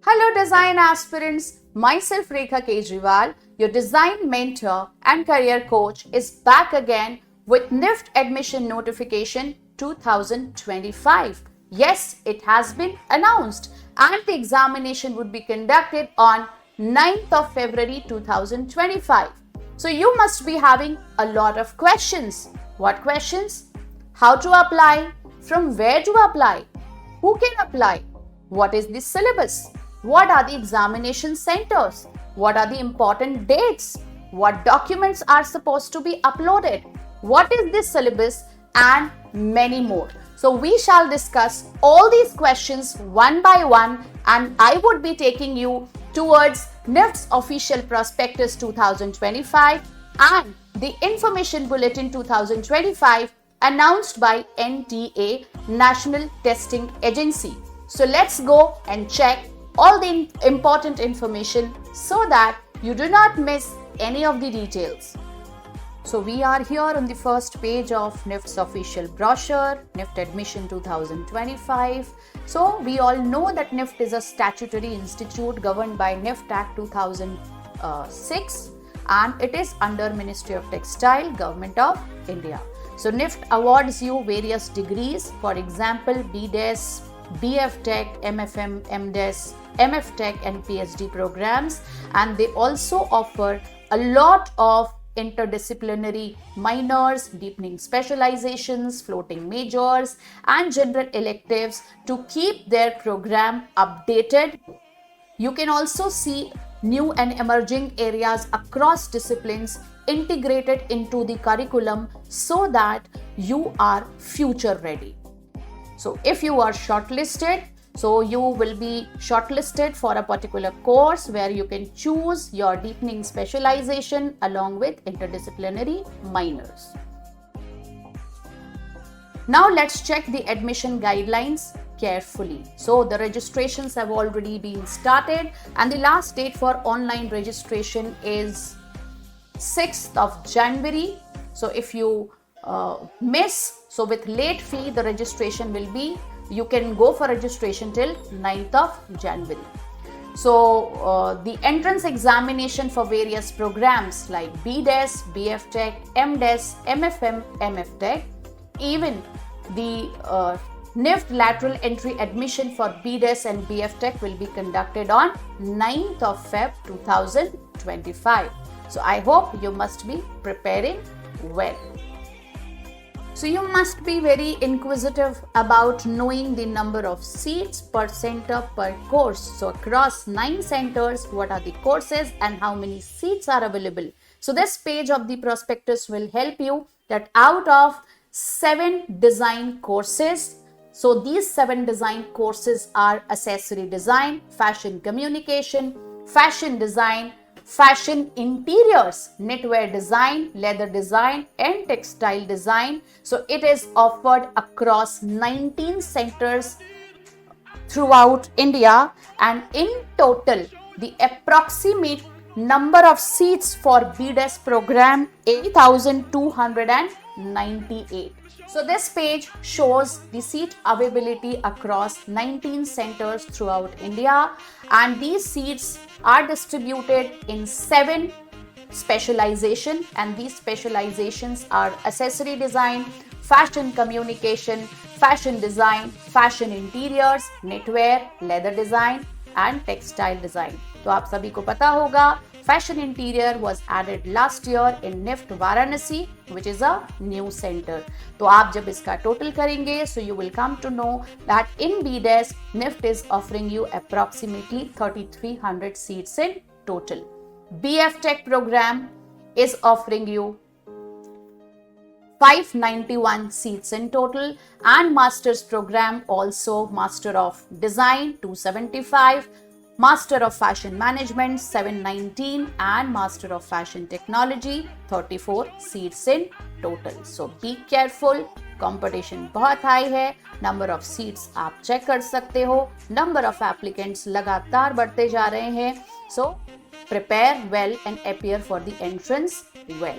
Hello, design aspirants. Myself, Rekha Kejriwal, your design mentor and career coach, is back again with NIFT admission notification 2025. Yes, it has been announced, and the examination would be conducted on 9th of February 2025. So, you must be having a lot of questions. What questions? How to apply? From where to apply? Who can apply? What is the syllabus? What are the examination centers? What are the important dates? What documents are supposed to be uploaded? What is the syllabus? And many more. So we shall discuss all these questions one by one, and I would be taking you towards NIFT's official prospectus 2025 and the information bulletin 2025 announced by NTA, National Testing Agency. So let's go and check all the important information so that you do not miss any of the details. So we are here on the first page of NIFT's official brochure, NIFT Admission 2025. So we all know that NIFT is a statutory institute governed by NIFT Act 2006, and it is under Ministry of Textile, Government of India. So NIFT awards you various degrees, for example, BDes, BF Tech, MFM, MDes, MF Tech and PhD programs, and they also offer a lot of interdisciplinary minors, deepening specializations, floating majors and general electives to keep their program updated. You can also see new and emerging areas across disciplines integrated into the curriculum so that you are future ready. So if you are shortlisted, so you will be shortlisted for a particular course where you can choose your deepening specialization along with interdisciplinary minors. Now let's check the admission guidelines carefully. So the registrations have already been started, and the last date for online registration is 6th of January. So if you miss, so with late fee, the registration will be, you can go for registration till 9th of January. So the entrance examination for various programs like BDes, BF Tech, MDes, MFM, MF Tech, even the NIFT lateral entry admission for BDes and BF Tech will be conducted on 9th of Feb 2025. So I hope you must be preparing well. So you must be very inquisitive about knowing the number of seats per center per course. So across 9 centers, what are the courses and how many seats are available? So this page of the prospectus will help you that out of 7 design courses, so these 7 design courses are accessory design, fashion communication, fashion design, fashion interiors, knitwear design, leather design and textile design. So it is offered across 19 centers throughout India, and in total the approximate number of seats for BDes program 8,298. So this page shows the seat availability across 19 centers throughout India, and these seats are distributed in 7 specializations, and these specializations are accessory design, fashion communication, fashion design, fashion interiors, knitwear, leather design and textile design. तो आप सभी को पता होगा fashion interior was added last year in NIFT Varanasi, which is a new center. तो आप जब इसका total करेंगे, so you will come to know that in BDes, NIFT is offering you approximately 3,300 seats in total. BF Tech program is offering you 591 seats in total, and Master's program also Master of Design 275, Master of Fashion Management 719 and Master of Fashion Technology 34 seats in total. So be careful, competition बहुत high है, number of seats आप check कर सकते हो, number of applicants लगातार बढ़ते जा रहे हैं. So prepare well and appear for the entrance well.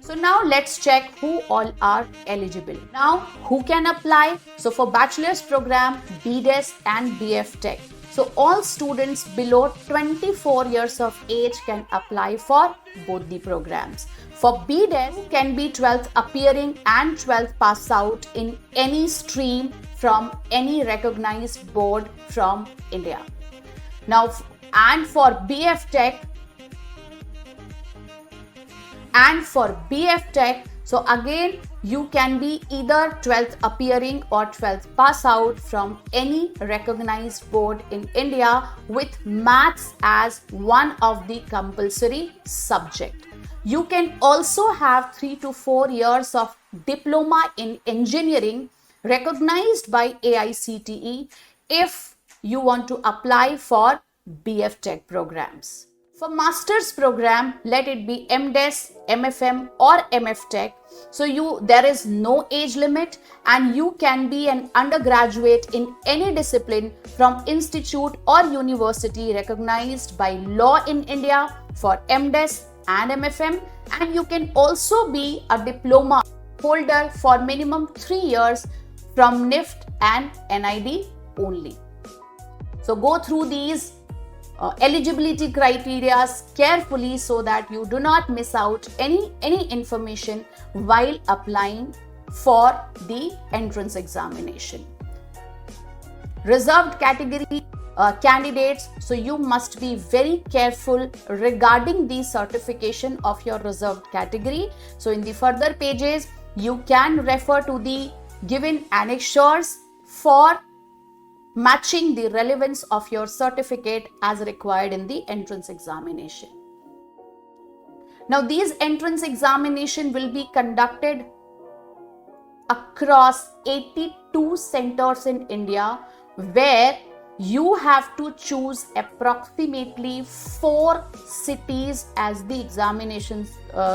So now let's check who all are eligible. Now who can apply? So for bachelor's program, BDes and BF Tech, So all students below 24 years of age can apply for both the programs. For BDES, can be 12th appearing and 12th pass out in any stream from any recognized board from India. Now, and for BF Tech, so again, you can be either 12th appearing or 12th pass out from any recognized board in India with maths as one of the compulsory subject. You can also have 3 to 4 years of diploma in engineering recognized by AICTE if you want to apply for BF Tech programs. For master's program, let it be MDes, MFM or MF Tech. So there is no age limit and you can be an undergraduate in any discipline from institute or university recognized by law in India for MDes and MFM, and you can also be a diploma holder for minimum 3 years from NIFT and NID only. So go through these eligibility criteria carefully so that you do not miss out any information while applying for the entrance examination. Reserved category candidates, so you must be very careful regarding the certification of your reserved category. So in the further pages, you can refer to the given annexures for matching the relevance of your certificate as required in the entrance examination. Now, these entrance examination will be conducted across 82 centers in India, where you have to choose approximately 4 cities as the examination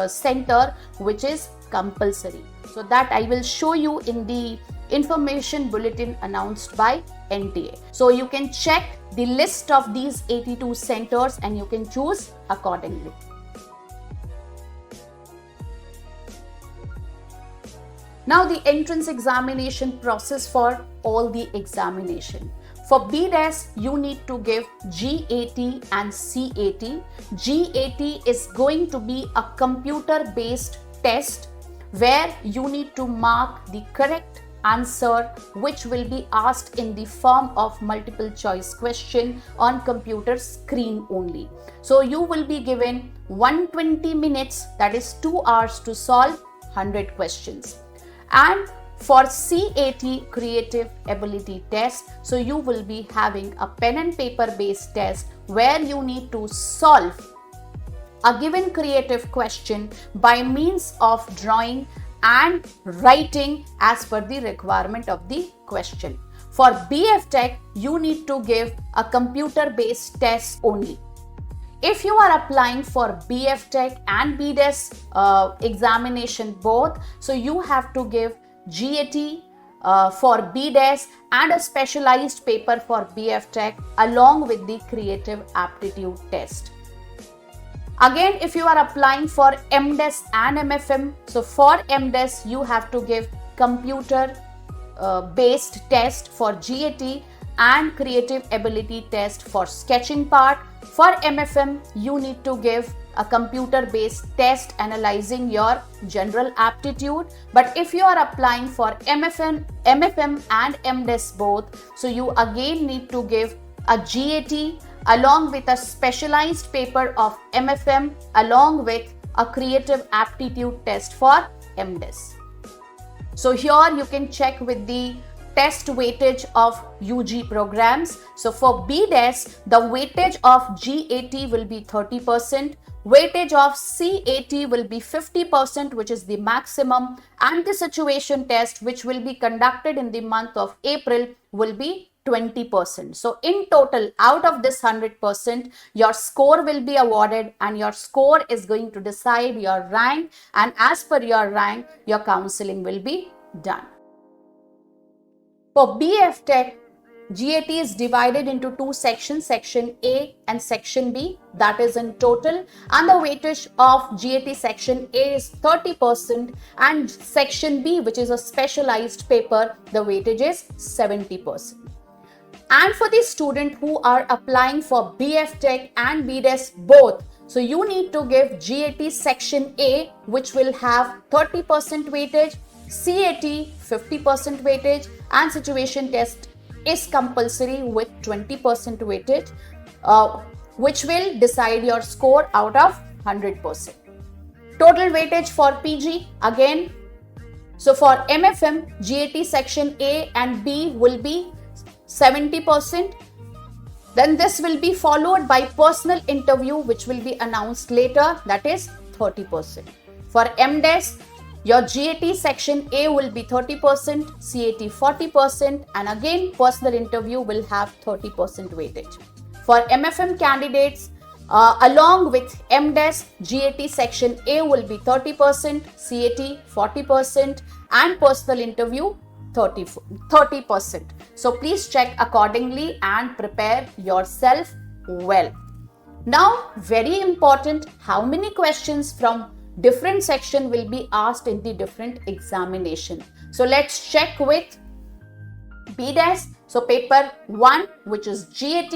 center, which is compulsory. So that I will show you in the information bulletin announced by NTA. So you can check the list of these 82 centers and you can choose accordingly. Now the entrance examination process for all the examination. For BDES, you need to give GAT and CAT. GAT is going to be a computer-based test where you need to mark the correct answer, which will be asked in the form of multiple choice question on computer screen only. So you will be given 120 minutes, that is 2 hours, to solve 100 questions. And for CAT, creative ability test, so you will be having a pen and paper based test where you need to solve a given creative question by means of drawing and writing as per the requirement of the question. For BF Tech, you need to give a computer based test only. If you are applying for BF Tech and BDES examination both, so you have to give GAT for BDES and a specialized paper for BF Tech along with the creative aptitude test. Again, if you are applying for MDES and MFM, so for MDES you have to give computer based test for GAT and creative ability test for sketching part. For MFM, you need to give a computer based test analyzing your general aptitude. But if you are applying for MFM and MDES both, so you again need to give a GAT along with a specialized paper of MFM along with a creative aptitude test for MDES. So here you can check with the test weightage of UG programs. So for BDES, the weightage of GAT will be 30%, weightage of CAT will be 50%, which is the maximum, and the situation test, which will be conducted in the month of April, will be 20%. So in total, out of this 100%, your score will be awarded and your score is going to decide your rank, and as per your rank, your counseling will be done. For BF Tech, GAT is divided into 2 sections, section A and section B, that is in total, and the weightage of GAT section A is 30% and section B, which is a specialized paper, the weightage is 70%. And for the student who are applying for BF Tech and BDES both, so you need to give GAT Section A, which will have 30% weightage, CAT 50% weightage, and situation test is compulsory with 20% weightage, which will decide your score out of 100%. Total weightage for PG again. So for MFM, GAT Section A and B will be 70%. Then this will be followed by personal interview, which will be announced later, that is 30%. For MDES, your GAT Section A will be 30%, CAT 40%, and again personal interview will have 30% weightage. For MFM candidates, along with MDES, GAT Section A will be 30%, CAT 40%, and personal interview 30%. So please check accordingly and prepare yourself well. Now, very important, how many questions from different section will be asked in the different examination. So let's check with BDES. So paper 1, which is GAT,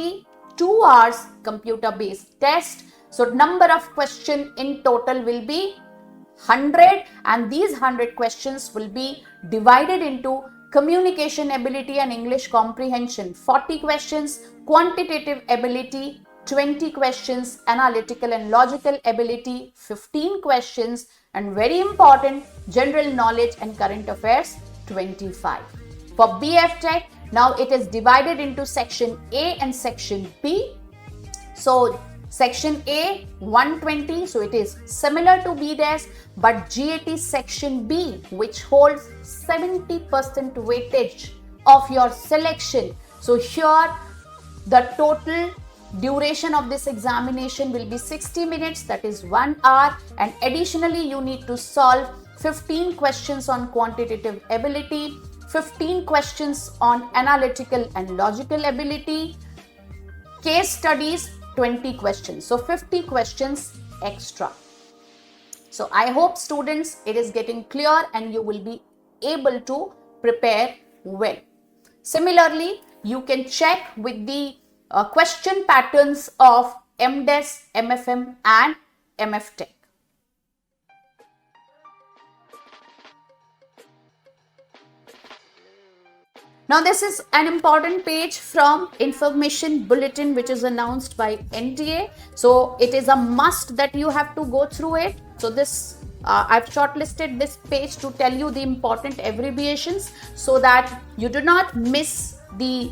2 hours computer based test. So number of question in total will be 100, and these 100 questions will be divided into communication ability and English comprehension 40 questions, quantitative ability 20 questions, analytical and logical ability 15 questions, and very important, general knowledge and current affairs 25. For BF Tech, now it is divided into section A and section B. So section A 120, so it is similar to BDES, but GAT section B, which holds 70% weightage of your selection. So here the total duration of this examination will be 60 minutes, that is 1 hour, and additionally you need to solve 15 questions on quantitative ability, 15 questions on analytical and logical ability, case studies 20 questions, so 50 questions extra. So I hope students it is getting clear and you will be able to prepare well. Similarly, you can check with the question patterns of MDES, MFM and MF Tech. Now this is an important page from information bulletin which is announced by NTA. So it is a must that you have to go through it. So this I've shortlisted this page to tell you the important abbreviations so that you do not miss the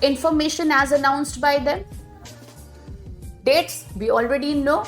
information as announced by them. Dates we already know.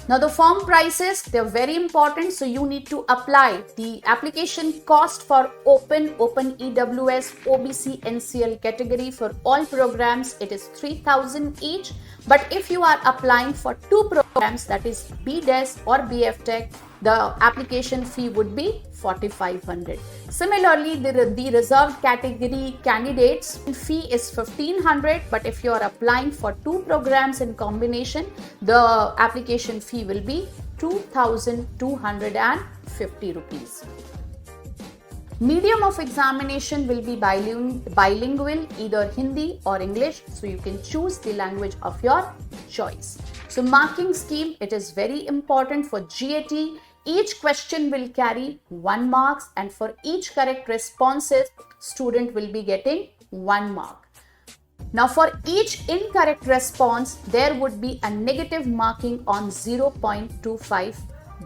Now the form prices, they're very important, so you need to apply. The application cost for Open EWS, OBC, NCL category for all programs, it is 3,000 each. But if you are applying for 2 programs, that is BDES or BF Tech, the application fee would be 4,500. Similarly, the reserved category candidates fee is 1,500, but if you are applying for 2 programs in combination, the application fee will be 2,250 rupees. Medium of examination will be bilingual, either Hindi or English, so you can choose the language of your choice. So marking scheme, it is very important for GAT. Each question will carry 1 mark, and for each correct responses, student will be getting 1 mark. Now for each incorrect response, there would be a negative marking on 0.25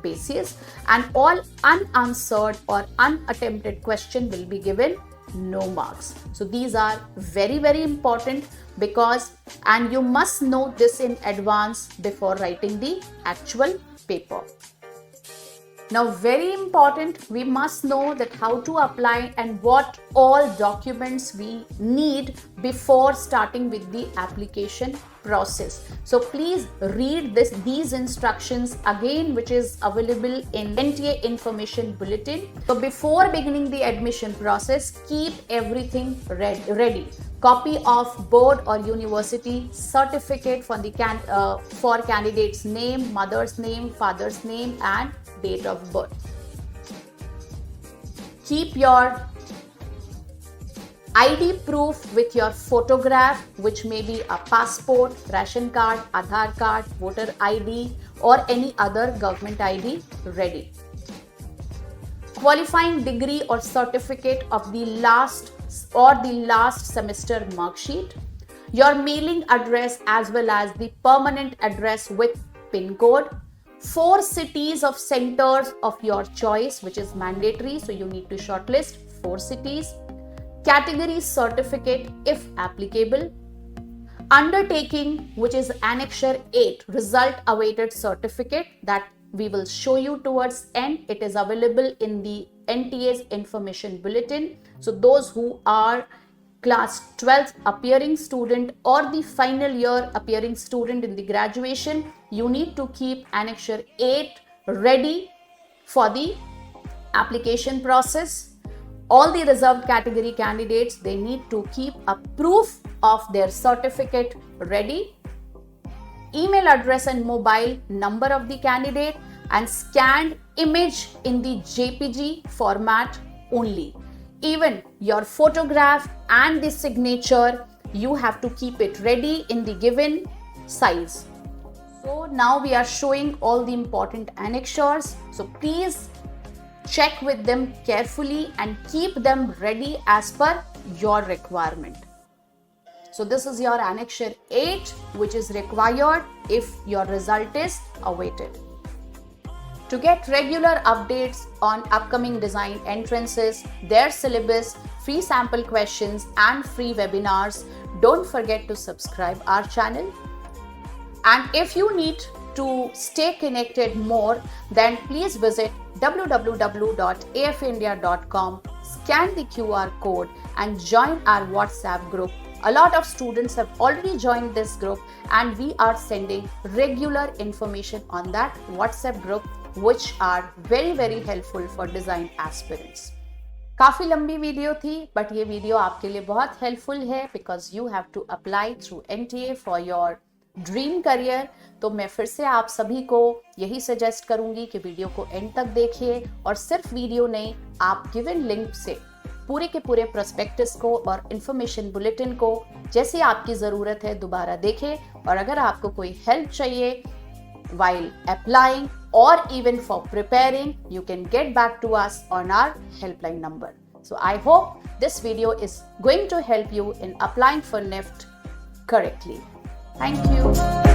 basis, and all unanswered or unattempted question will be given no marks. So these are very, very important because, and you must know this in advance before writing the actual paper. Now very important, we must know that how to apply and what all documents we need before starting with the application process. So please read these instructions again, which is available in NTA information bulletin. So before beginning the admission process, keep everything ready. Copy of board or university certificate for the for candidate's name, mother's name, father's name and date of birth. Keep your ID proof with your photograph, which may be a passport, ration card, Aadhaar card, voter ID, or any other government ID ready. Qualifying degree or certificate of the last semester mark sheet, your mailing address as well as the permanent address with PIN code, 4 cities of centers of your choice, which is mandatory, so you need to shortlist 4 cities, category certificate if applicable, undertaking, which is Annexure 8, result awaited certificate that we will show you towards end. It is available in the NTA's information bulletin. So those who are class 12th appearing student or the final year appearing student in the graduation, you need to keep Annexure 8 ready for the application process. All the reserved category candidates, they need to keep a proof of their certificate ready, email address and mobile number of the candidate, and scanned image in the JPG format only. Even your photograph and the signature, you have to keep it ready in the given size. So now we are showing all the important annexures. So please check with them carefully and keep them ready as per your requirement. So this is your Annexure 8, which is required if your result is awaited. To get regular updates on upcoming design entrances, their syllabus, free sample questions and free webinars, don't forget to subscribe our channel. And if you need to stay connected more, then please visit www.afindia.com, scan the QR code and join our WhatsApp group. A lot of students have already joined this group and we are sending regular information on that WhatsApp group, which are very very helpful for design aspirants. काफ़ी लंबी video थी, but ये video आपके लिए बहुत helpful है because you have to apply through NTA for your dream career. तो मैं फिर से आप सभी को यही सजेस्ट करूंगी कि वीडियो को एंड तक देखिए और सिर्फ वीडियो नहीं, आप गिवन लिंक से पूरे के पूरे प्रोस्पेक्टस को और इंफॉर्मेशन बुलेटिन को जैसे आपकी ज़रूरत है दोबारा देखें. और अगर आपको कोई हेल्प चाहिए while applying or even for preparing, you can get back to us on our helpline number. So I hope this video is going to help you in applying for NIFT correctly. Thank you.